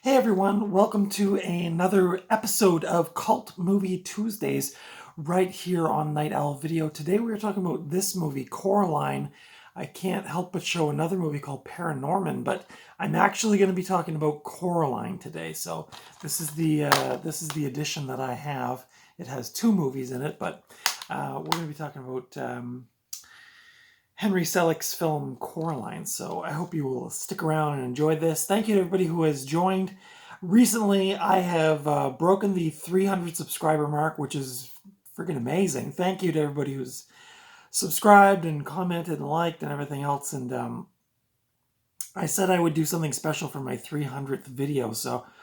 Hey everyone, welcome to another episode of Cult Movie Tuesdays right here on Night Owl Video. Today we are talking about this movie, Coraline. I can't help but show another movie called Paranorman, but I'm actually going to be talking about Coraline today. So this is the edition that I have. It has two movies in it, but we're going to be talking about Henry Selick's film Coraline. So I hope you will stick around and enjoy this. Thank you to everybody who has joined. Recently, I have broken the 300 subscriber mark, which is freaking amazing. Thank you to everybody who's subscribed and commented and liked and everything else. And I said I would do something special for my 300th video,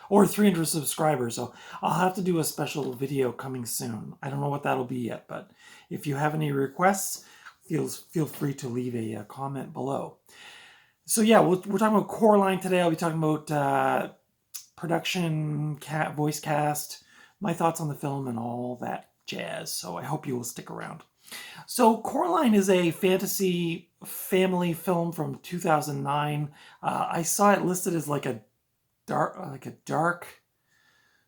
or 300 subscribers. So I'll have to do a special video coming soon. I don't know what that'll be yet, but if you have any requests, feel free to leave a comment below. So yeah, we're talking about Coraline today. I'll be talking about production, voice cast, my thoughts on the film, and all that jazz. So I hope you will stick around. So Coraline is a fantasy family film from 2009. I saw it listed as like a dark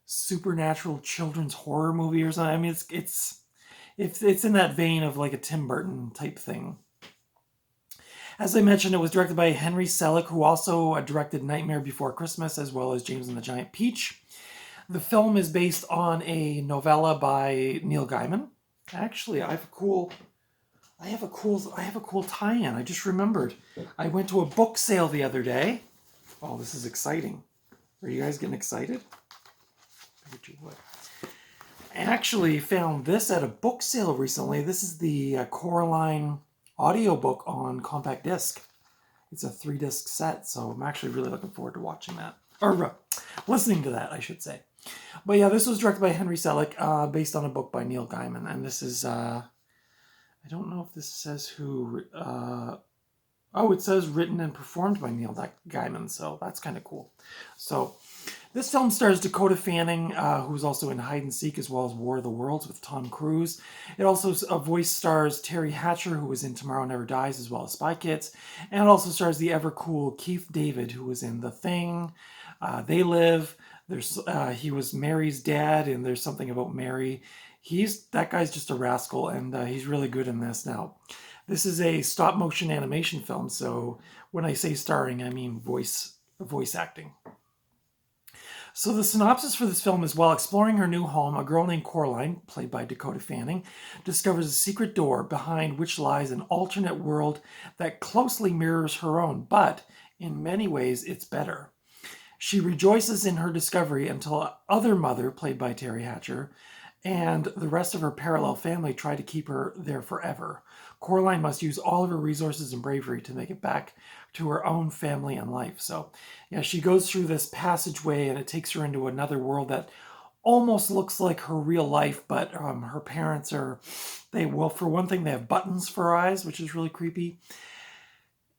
supernatural children's horror movie or something. I mean, it's in that vein of like a Tim Burton type thing. As I mentioned, it was directed by Henry Selick, who also directed Nightmare Before Christmas, as well as James and the Giant Peach. The film is based on a novella by Neil Gaiman. Actually, I have a cool tie-in. I just remembered. I went to a book sale the other day. Oh, this is exciting. Are you guys getting excited? I bet you would. I actually found this at a book sale recently. This is the Coraline audiobook on compact disc. It's a 3-disc set, so I'm actually really looking forward to watching that. Or listening to that, I should say. But yeah, this was directed by Henry Selick, based on a book by Neil Gaiman. And this is, I don't know if this says who... it says written and performed by Neil Gaiman, so that's kind of cool. So this film stars Dakota Fanning, who's also in Hide and Seek, as well as War of the Worlds with Tom Cruise. It also voice stars Terry Hatcher, who was in Tomorrow Never Dies, as well as Spy Kids. And it also stars the ever-cool Keith David, who was in The Thing, They Live. He was Mary's dad, and There's Something About Mary. That guy's just a rascal, and he's really good in this. Now, this is a stop-motion animation film, so when I say starring, I mean voice acting. So the synopsis for this film is, while exploring her new home, a girl named Coraline, played by Dakota Fanning, discovers a secret door behind which lies an alternate world that closely mirrors her own, but in many ways it's better. She rejoices in her discovery until other mother, played by Terry Hatcher, and the rest of her parallel family try to keep her there forever. Coraline must use all of her resources and bravery to make it back to her own family and life. So, yeah, she goes through this passageway, and it takes her into another world that almost looks like her real life, but her parents for one thing, they have buttons for eyes, which is really creepy.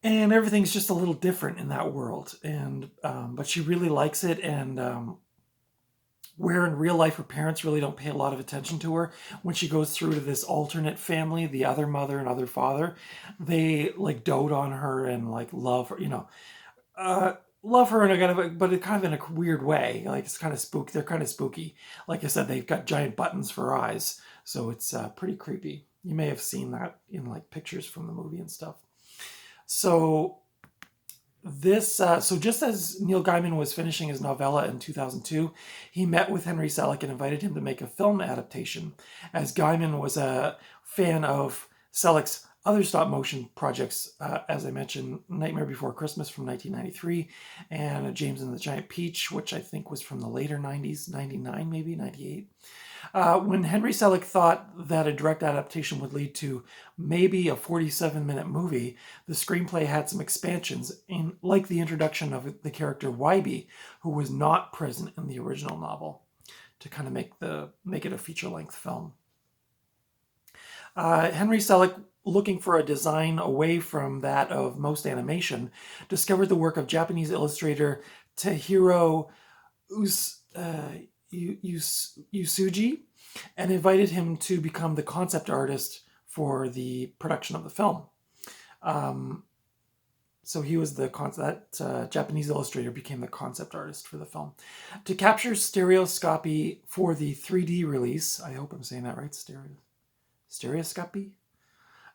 And everything's just a little different in that world. And but she really likes it, and where in real life her parents really don't pay a lot of attention to her, when she goes through to this alternate family, the other mother and other father, they like dote on her and like love her, love her in a kind of, but it kind of in a weird way. Like it's kind of spooky. They're kind of spooky. Like I said, they've got giant buttons for eyes, so it's pretty creepy. You may have seen that in like pictures from the movie and stuff. So just as Neil Gaiman was finishing his novella in 2002, he met with Henry Selick and invited him to make a film adaptation, as Gaiman was a fan of Selick's other stop-motion projects, as I mentioned, Nightmare Before Christmas from 1993, and James and the Giant Peach, which I think was from the later 90s, 99 maybe, 98. When Henry Selick thought that a direct adaptation would lead to maybe a 47-minute movie, the screenplay had some expansions, like the introduction of the character Wybie, who was not present in the original novel, to kind of make it a feature-length film. Henry Selick, looking for a design away from that of most animation, discovered the work of Japanese illustrator Tahiro Usuji, and invited him to become the concept artist for the production of the film. So he was that Japanese illustrator became the concept artist for the film. To capture stereoscopy for the 3D release, I hope I'm saying that right, stereoscopy?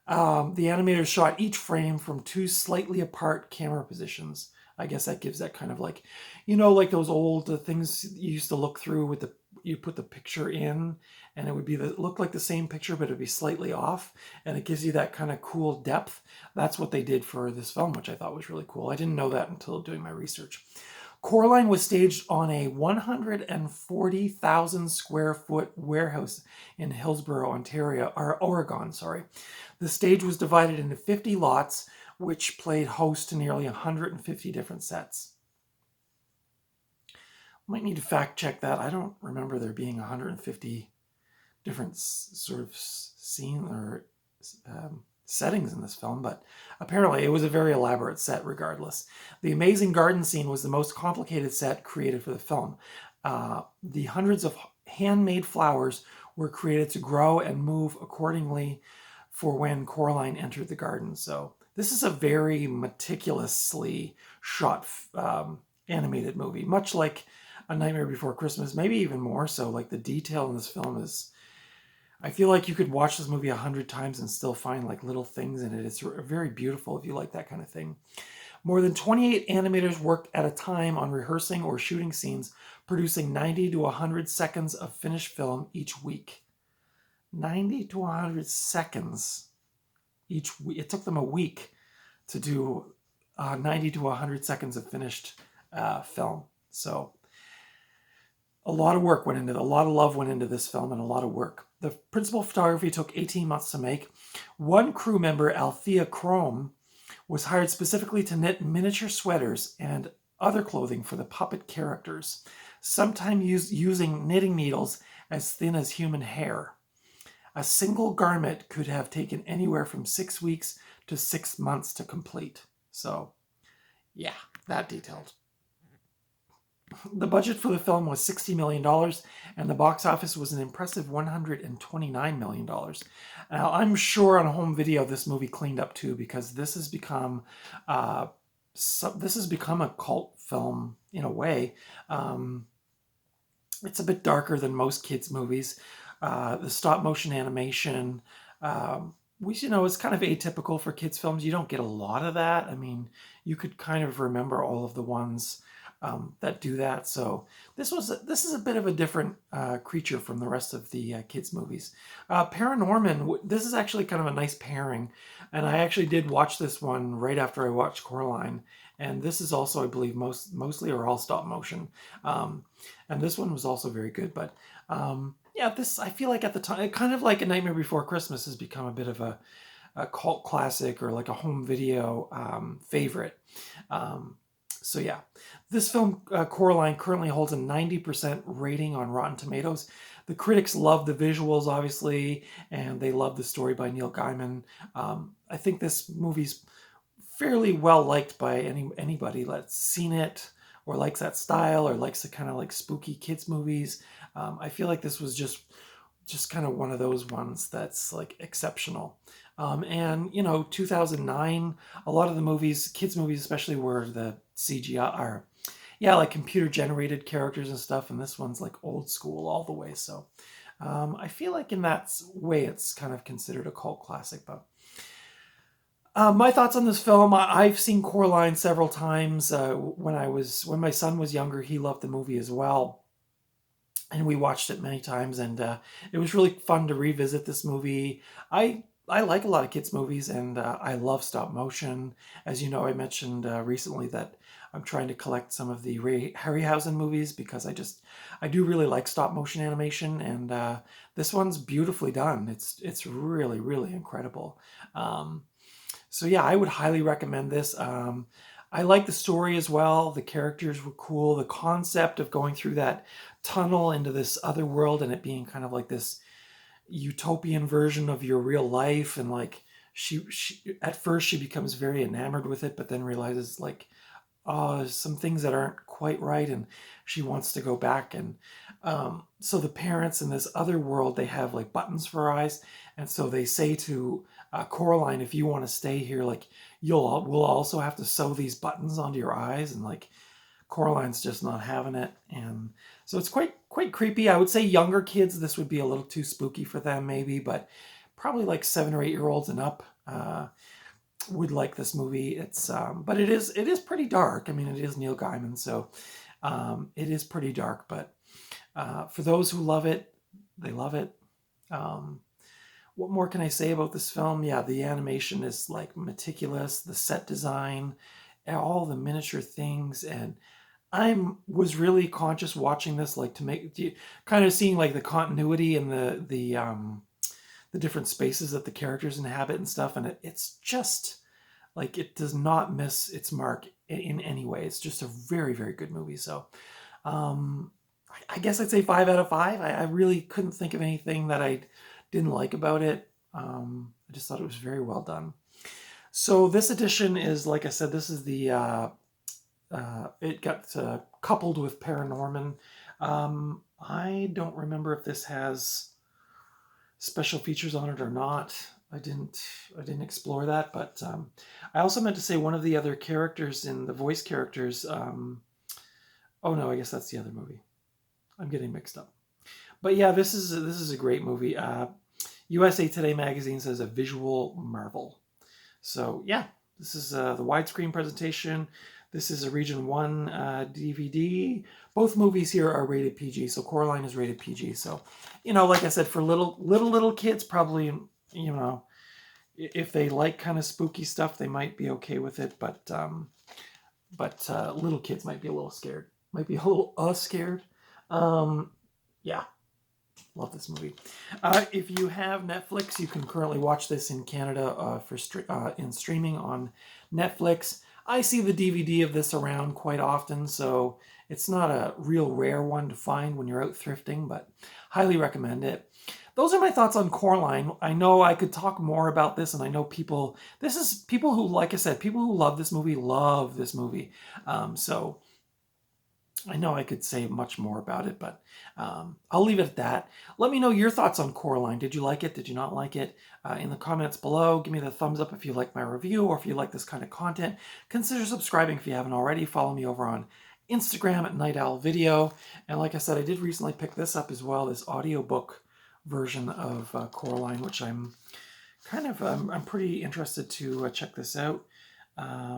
The animators shot each frame from two slightly apart camera positions. I guess that gives that kind of like, like those old things you used to look through with you put the picture in and it would look like the same picture, but it'd be slightly off. And it gives you that kind of cool depth. That's what they did for this film, which I thought was really cool. I didn't know that until doing my research. Coraline was staged on a 140,000 square foot warehouse in Hillsborough, Oregon. The stage was divided into 50 lots, which played host to nearly 150 different sets. Might need to fact check that. I don't remember there being 150 different sort of scene or settings in this film, but apparently it was a very elaborate set regardless. The amazing garden scene was the most complicated set created for the film. The hundreds of handmade flowers were created to grow and move accordingly for when Coraline entered the garden. So this is a very meticulously shot animated movie, much like A Nightmare Before Christmas, maybe even more so. Like the detail in this film is, I feel like you could watch this movie 100 times and still find like little things in it. It's very beautiful if you like that kind of thing. More than 28 animators worked at a time on rehearsing or shooting scenes, producing 90 to 100 seconds of finished film each week. 90 to 100 seconds each week. It took them a week to do 90 to 100 seconds of finished film. So a lot of work went into it. A lot of love went into this film and a lot of work. The principal photography took 18 months to make. One crew member, Althea Crome, was hired specifically to knit miniature sweaters and other clothing for the puppet characters, sometimes using knitting needles as thin as human hair. A single garment could have taken anywhere from 6 weeks to 6 months to complete. So, yeah, that detailed. The budget for the film was $60 million, and the box office was an impressive $129 million. Now, I'm sure on home video this movie cleaned up too, because this has become a cult film in a way. It's a bit darker than most kids' movies. The stop motion animation, it's kind of atypical for kids' films. You don't get a lot of that. I mean, you could kind of remember all of the ones that do that. So this is a bit of a different creature from the rest of the kids' movies. Paranorman, this is actually kind of a nice pairing. And I actually did watch this one right after I watched Coraline. And this is also, I believe, mostly or all stop motion. And this one was also very good. But yeah, this, I feel like at the time, kind of like A Nightmare Before Christmas has become a bit of a cult classic or like a home video favorite. So yeah, this film, Coraline, currently holds a 90% rating on Rotten Tomatoes. The critics love the visuals, obviously, and they love the story by Neil Gaiman. I think this movie's fairly well liked by anybody that's seen it or likes that style or likes the kind of like spooky kids movies. I feel like this was just kind of one of those ones that's like exceptional. And 2009, a lot of the movies, kids movies especially, were the CGI or like computer generated characters and stuff, and this one's like old school all the way. So I feel like in that way it's kind of considered a cult classic. But my thoughts on this film, I've seen Coraline several times. When my son was younger, he loved the movie as well. And we watched it many times, and it was really fun to revisit this movie. I like a lot of kids' movies, and I love stop motion. As you know, I mentioned recently that I'm trying to collect some of the Harryhausen movies because I do really like stop motion animation, and this one's beautifully done. It's really, really incredible. So yeah, I would highly recommend this. I like the story as well. The characters were cool. The concept of going through that tunnel into this other world and it being kind of like this utopian version of your real life. And like she at first she becomes very enamored with it, but then realizes like, there's some things that aren't quite right, and she wants to go back. And so the parents in this other world, they have like buttons for eyes, and so they say to Coraline, if you want to stay here, like we'll also have to sew these buttons onto your eyes, and like Coraline's just not having it. And so it's quite creepy. I would say younger kids, this would be a little too spooky for them maybe, but probably like 7 or 8 year olds and up would like this movie. It's but it is pretty dark. I mean, it is Neil Gaiman, so it is pretty dark. But for those who love it, they love it. What more can I say about this film? Yeah, the animation is like meticulous. The set design, all the miniature things, and was really conscious watching this, like to make kind of seeing like the continuity and the different spaces that the characters inhabit and stuff, and it's just like it does not miss its mark in any way. It's just a very, very good movie. So I guess I'd say 5 out of 5. I really couldn't think of anything that I didn't like about it. I just thought it was very well done. So this edition is, like I said, this is the it got coupled with Paranorman. I don't remember if this has special features on it or not. I didn't explore that, but I also meant to say one of the other characters in the voice characters. Oh no, I guess that's the other movie. I'm getting mixed up. But yeah, this is a great movie. USA Today magazine says a visual marvel. So yeah, this is the widescreen presentation. This is a Region 1 DVD. Both movies here are rated PG, so Coraline is rated PG. So, like I said, for little kids, probably, if they like kind of spooky stuff, they might be okay with it. But little kids might be a little scared. Might be a little scared. Yeah, love this movie. If you have Netflix, you can currently watch this in Canada in streaming on Netflix. I see the DVD of this around quite often, so it's not a real rare one to find when you're out thrifting, but highly recommend it. Those are my thoughts on Coraline. I know I could talk more about this, and I know people who, like I said, people who love this movie. So I know I could say much more about it, but I'll leave it at that. Let me know your thoughts on Coraline. Did you like it? Did you not like it? In the comments below, give me the thumbs up if you like my review or if you like this kind of content. Consider subscribing if you haven't already. Follow me over on Instagram at Night Owl Video. And like I said, I did recently pick this up as well, this audiobook version of Coraline, which I'm pretty interested to check this out. I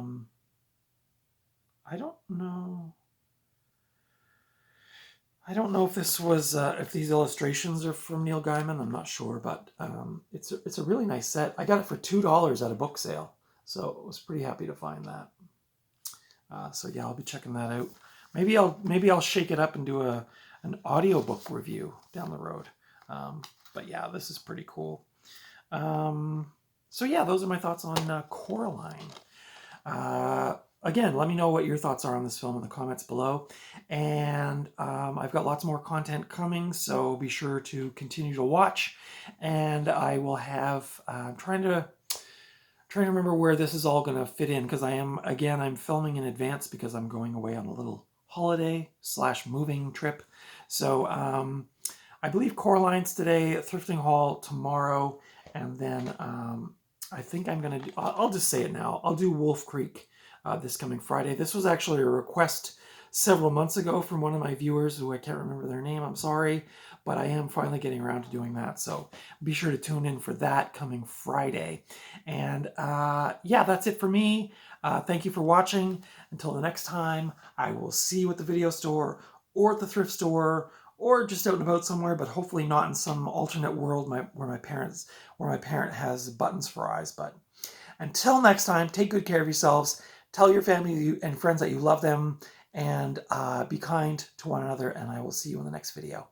don't know if this was if these illustrations are from Neil Gaiman. I'm not sure, but it's a really nice set. I got it for $2 at a book sale, so I was pretty happy to find that. So yeah, I'll be checking that out. Maybe I'll shake it up and do an audiobook review down the road. But yeah, this is pretty cool. So yeah, those are my thoughts on Coraline. Again, let me know what your thoughts are on this film in the comments below. And I've got lots more content coming, so be sure to continue to watch. And I will have, I'm trying to remember where this is all going to fit in, because I'm filming in advance because I'm going away on a little holiday / moving trip. So I believe Coraline's today, Thrifting Haul tomorrow, and then I think I'm going to do, I'll just say it now, I'll do Wolf Creek this coming Friday. This was actually a request several months ago from one of my viewers who I can't remember their name, I'm sorry, but I am finally getting around to doing that, so be sure to tune in for that coming Friday. And yeah, that's it for me. Thank you for watching. Until the next time, I will see you at the video store or at the thrift store or just out and about somewhere, but hopefully not in some alternate world where my parent has buttons for eyes. But until next time, take good care of yourselves. Tell your family and friends that you love them, and be kind to one another, and I will see you in the next video.